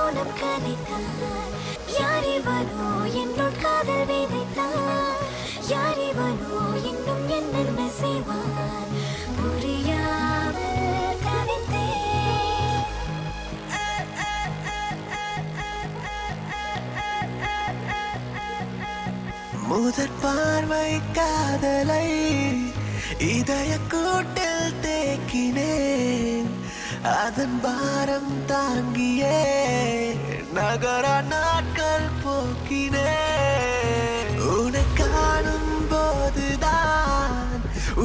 மௌனம் கலைத்தான் யாரிவனோ என்னுள் காதல் விதைத்தான் யாரிவனோ இன்னும் என்னென்ன செய்வான் புரியாமல் தவித்தேன் முதற் பார்வை காதலை இதய கூட்டில் தேக்கினேன் அதன் பாரம் தாங்கியே நகர நாட்கள் போக்கினேன் உன்னை காணும் போதுதான்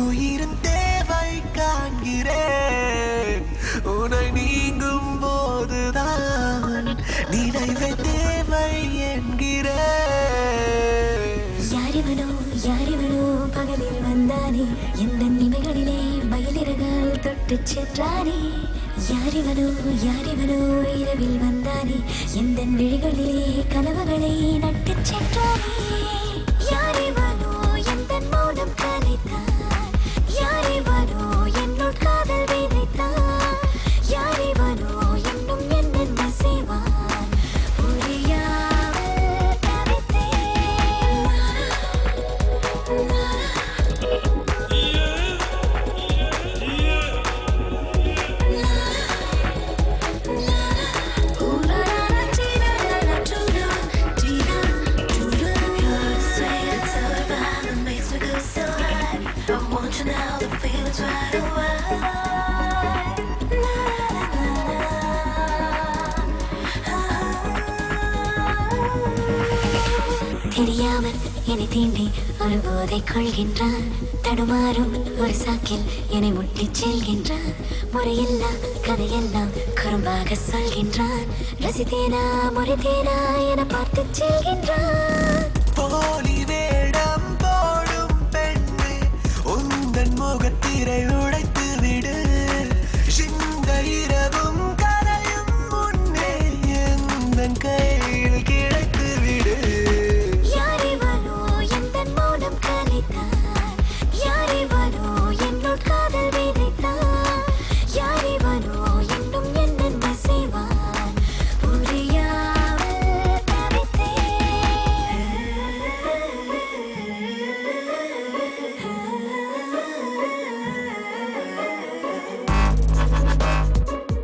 உயிரின் தேவை காண்கிறேன் உன்னை நீங்கும் போதுதான் நினைவை தேவை என்கிறேன் யாரிவனோ பகலில் வந்தானே எந்த நிமைகளிலே மயிலிறகால் தொட்டு சென்றானே யாரிவனோ இரவில் வந்தானே எந்த விழிகளிலே கனவுகளை நட்டு சென்றானே யாரிவனோ எந்த மௌனம் கலைத்தான் யாரிவனோ என்னுள் காதல் விதைத்தான் யாரிவனோ இன்னும் என்னென்ன செய்வான் புரியாமல் தவித்தேன் தெரியாமல் என்னை தீண்டி ஒரு போதை கொள்கின்றான் தடுமாறும் ஒரு சாக்கில் என்னை முட்டிச் செல்கின்றான் முறையில்லா கதையெல்லாம் குறும்பாக சொல்கின்றான் ரசித்தேனா முறைத்தேனா என பார்த்து செல்கின்றான் போலி வேடம் போடும் பெண்ணே உந்தன் முகத்திரை உடைத்து விடு இந்த இரவும் கரையும் முன்னே எந்தன் கையில் கிடைத்து விடு யாரிவனோ எந்த மௌனம் கலைத்தான் யாரிவனோ என்னுள் காதல் விதைத்தான் யாரிவனோ இன்னும் என்னென்ன செய்வான் புரியாமல் தவித்தேன்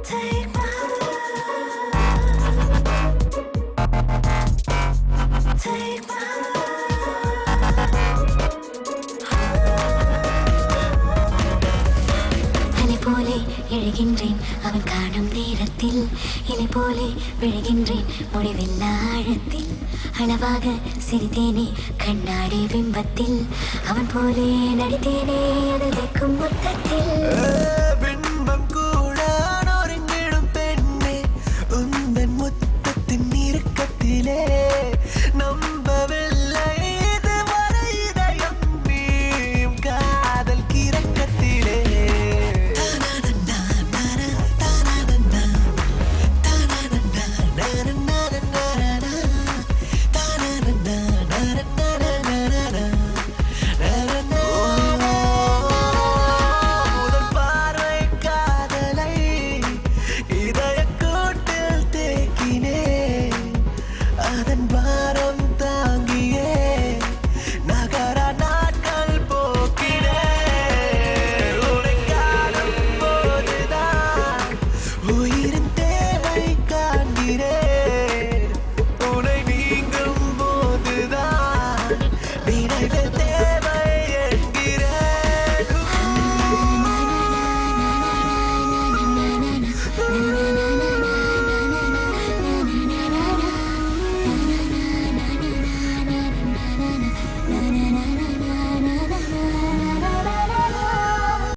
Take my Take my அலை போலே எழுகின்றேன் அவன் காணும் நேரத்தில் இலை போலே விழுகின்றேன் முடிவில்லா ஆழத்தில் அளவாக சிரித்தேனே கண்ணாடி பிம்பத்தில் அவன் போலே நடித்தேனே அது வைக்கும் மொத்தத்தில்